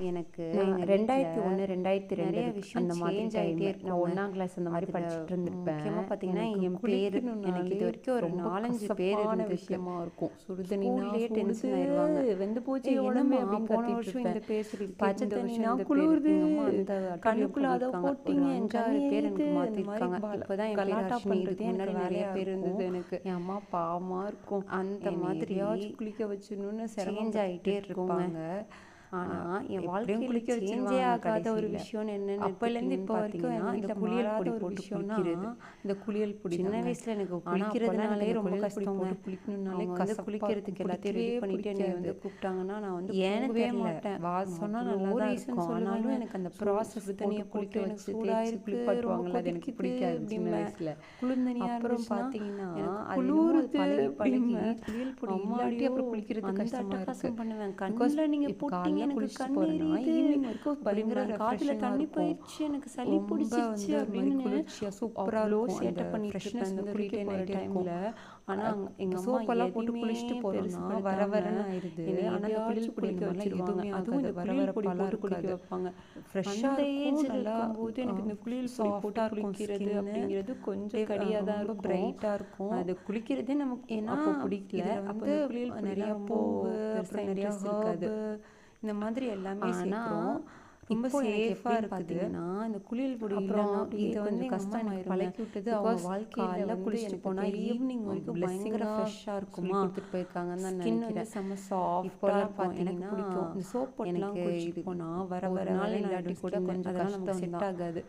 எனக்கு நான் எங்கள் 2001 2002 நிறைய விஷயம் அந்த மாதிரி சேஞ்ச் டைம் ஆகிட்டே நான் இருக்குங்க. 1ஆம் கிளாஸ் அந்த மாதிரி படிச்சுட்டு இருந்திருப்பேன். முக்கியமாக பார்த்தீங்கன்னா எனக்கு என் பேர் எனக்கு குளிக்கணும்னாலே இது வரைக்கும் ஒரு ரொம்ப 4-5 பேர் கசப்பான இருந்திருக்கு. விஷயமா இருக்கும். சுடுதண்ணினா ஸ்கூல்லேயே டென்ஷன் சுடுது, ஆயிடுவாங்க. வெந்து போச்சு ஏய் உடம்பு என்னம்மா அப்படின்னு போன கத்திட்டு வருஷம் இந்த இருப்பேன். பேர் சொல்லியிருக்கேன், பச்சை இந்த வருஷம் தண்ணினா இந்த பேர். குளிருது, எங்கள் அம்மா அந்த அட்டலியம் கண்ணுக்குள்ள அதை பண்ணியிருக்காங்க. ஒரு போட்டீங்க, 5-6 தண்ணி பேர் எனக்கு எரியுது, இந்த மாற்றிருக்காங்க. மாதிரி இப்போ தான் என் பேர் கலாட்டா அர்ஷினி. இதுக்கு பண்ணுறதே எனக்கு முன்னாடி நிறைய வேலையாக பேர் இருக்கும். இருந்தது எனக்கு. என் அம்மா பாவமாக இருக்கும். அந்த என்னை மாதிரி எப்படியாச்சும் குளிக்க வச்சிடணும்னு சேஞ்ச் ஆகிட்டே இருக்குங்க. இருப்பாங்க. ஆனால் என் எப்படியும் வாழ்க்கையில் குளிக்க சேஞ்சே வச்சிருவாங்க ஆகாத ஒரு கடைசியில. விஷயம் என்னென்னு அப்போலேருந்து இப்போ வரைக்கும் எங்கள் இந்த வீட்டில் குளியல் மாறாத பொடி ஒரு போட்டு விஷயம்னா குளிக்கிறது. இந்த குளியல் பொடி சின்ன தாங்க. வயசில் எனக்கு ஆனா குளிக்கிறதுனாலே அப்போல்லாம் ரொம்ப குளியல் பொடி கஷ்டங்க. போட்டு குளிக்கணும்னாலே அவங்க வந்து கசப்பா குளிக்கிறதுக்கு எல்லாத்தையும் ரெடி பிடிக்கவே பண்ணிட்டு என்னை வந்து பிடிக்காது. கூப்பிட்டாங்கன்னா நான் வந்து ஏன்னு போகவே தெரியல. மாட்டேன். வாசம்னா அவ்வளோ நல்லா தான் ரீசன் இருக்கும். சொல்லுவாங்க. ஆனாலும் எனக்கு அந்த ப்ராசஸ் தண்ணியை போட்டு போட்டு எனக்கு வச்சு சூடாக தேய்ச்சி இருக்கு, ரொம்ப குளிப்பாட்டுவாங்கல்ல, அது எனக்கு கொதிக்குது பிடிக்காது சின்ன அப்படிம்பேன். வயசுல. குளிர்ந்தனியாக அப்புறம் இருந்துச்சுன்னா பார்த்தீங்கன்னா எனக்கு அது என்னமோ அது குளிருது பழகி பழகி அப்படிம்பேன். குளியல் பொடி இல்லாட்டி அம்மாடியோ அப்புறம் குளிக்கிறது அந்த கஷ்டமா இருக்கு. அட்டகாசம் பண்ணுவேன். பிகாஸ் கண்ணில் நீங்கள் இப்போ போட்டீங்க காலைல எனக்கு குளிச்சுட்டு கண் போறேன்னா எரியுது ஈவினிங் வரைக்கும் பயங்கர அப்படிம்பேன். காதில் ரெஃப்ரெஷிங்காக தண்ணி இருக்கும். போயிடுச்சு, எனக்கு சளி ரொம்ப பிடிச்சிருச்சு வந்து ஒரு மாதிரி அப்படின்னு குளிர்ச்சியாக சூப்பராக அவ்வளோ இருக்கும். சேட்டை அந்த பண்ணிட்டு ஃப்ரெஷ்னஸ் இருப்பேன் அந்த வந்து குளிக்க ரிட்டைன் போகிற ஆகிட்டே இருக்கும். டைமில். ஆனால் எங்கள் அம்மா சோப்பெல்லாம் போட்டு எதையுமே குளிச்சுட்டு போகிறோம்னா வர பெருசுப்படுத்தாம வரன்னு ஆயிடுது. என்னை ஆனால் அந்த குளியல் எப்படியாச்சும் பொடி குளிக்க இந்த மாதிரிலாம் வச்சிருவாங்க. எதுவுமே அதுவும் இந்த ஆகாது. வர குளியல் வர பொடி பலம் போட்டு குளிக்க இருக்காது. வைப்பாங்க. ஃப்ரெஷ்ஷாக அந்த இருக்கும். ஏஜில் நல்லா இருக்கும்போது எனக்கு இந்த குளியல் பொடி போட்டு சாஃப்டாக இருக்கும். குளிக்கிறது ஸ்கின்னு அப்படிங்கிறது கொஞ்சம் கடியாக தான் ரொம்ப இருக்கும். பிரைட்டாக இருக்கும். அது குளிக்கிறதே நமக்கு ஏன்னா அப்போ பிடிக்கல. இதில் அப்போ வந்து இந்த குளியல் பொடிலாம் நிறையா ரொம்ப பூவு, பெருசா அப்புறம் நிறையா interest இருக்காது. ஹர்பு, இந்த மாதிரி எல்லாமே ஆனா சேர்க்குறோம். ரொம்ப இப்போ எனக்கு சேஃபாக எப்படின்னு இருக்குது. பார்த்தீங்கன்னா இந்த குளியல் பொடி அப்புறம் இல்லைன்னா இதை வந்து கொஞ்சம் எங்கள் அம்மா எனக்கு கஷ்டமாயிருங்க. பழக்கி விட்டது அவங்க பிகாஸ் வாழ்க்கையில் காலைல வந்து குளிச்சுட்டு எனக்கு போனால் பெரிய ஈவினிங் வரைக்கும் பயங்கர blessing-ஆ ஃப்ரெஷ்ஷாக சொல்லி இருக்குமா. கொடுத்துட்டு போயிருக்காங்கன்னு தான் ஸ்கின் வந்து நினைக்கிறேன். செம்ம சாஃப்டாக இப்போலாம் இருக்கும். எனக்கு பார்த்தீங்கன்னா பிடிக்கும். இந்த சோப் போட்டுலாம் எனக்கு குளிச்சுட்டு இது போனால் வர ஒரு வர நாள் வர இல்லாட்டி கூட கொஞ்சம் அதெல்லாம் நமக்கு கஷ்டம் செட் தான். ஆகாது.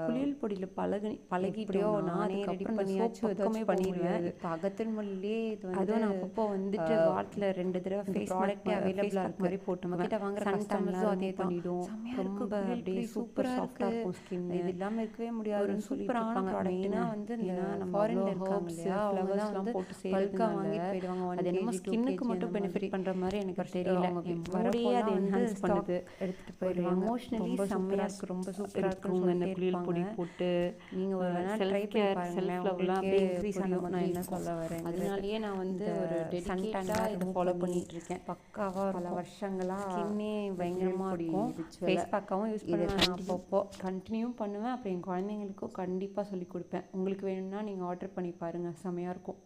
குளியல் பொடியில் எப்படியோ பழகிட்டோம். நானே நானே ரெடி ரெடி பண்ணியாச்சும் பண்ணியாச்சும் ஏதாச்சும் ஏதாச்சும் பண்ணிடுவேன். பண்ணிடுவேன். இப்போ அகத்தின்மொழிலே இது வந்து அதுவும் நான் அப்பப்போ வந்துட்டு வாரத்தில் 2 தடவை இந்த ஃபேஸ் ப்ராடக்ட் ப்ராடக்டே அவைலபிளாக ஃபேஸ் மாதிரி போட்டு நம்ம கிட்ட வாங்குற கஸ்டமர்ஸும் அதே தான் பண்ணிடும். ரொம்ப அப்படியே சூப்பர் சூப்பராக சாஃப்டாக இருக்கும் ஸ்கின். இது இல்லாமல் இருக்கவே முடியாதுன்னு சூப்பரான சொல்லிட்டு ப்ராடக்ட்னா மெயினாக வந்து இந்த ஃபாரின்ல இருக்காங்க இல்லையா, அவங்க தான் வந்து பல்காக வாங்கிட்டு போயிடுவாங்க. அது என்னமோ ஸ்கின்னுக்கு மட்டும் பெனிஃபிட் பண்ணுற மாதிரி எனக்கு தெரியல. என் மூடியே அதை என்ஹான்ஸ் பண்ணுது. எடுத்துகிட்டு போயிடுவாங்க. எமோஷ்னலி செம்மையாக இருக்குது, ரொம்ப சூப்பராக இருக்குங்க. இந்த குளியல் பொடி போட்டு நீங்கள் ஒரு வேணா ட்ரை பண்ணி பாருங்களேன். உங்களுக்கு இன்க்ரீஸ் ஆகும். நான் என்ன சொல்ல வரேன், அதனாலேயே நான் வந்து ஒரு டெடிகேட்டாக இதை ஃபாலோ பண்ணிட்டு இருக்கேன். பக்காவாக பல வருஷங்களாக ஸ்கின்னே பயங்கரமாக இருக்கும். ஃபேஸ் பேக்காகவும் யூஸ் பண்ணுவேன். நான் அப்பப்போ கண்டினியூ பண்ணுவேன். அப்புறம் என் குழந்தைங்களுக்கும் கண்டிப்பாக சொல்லிக் கொடுப்பேன். உங்களுக்கு வேணும்னா நீங்கள் ஆர்டர் பண்ணி பாருங்கள், செம்மையாக இருக்கும்.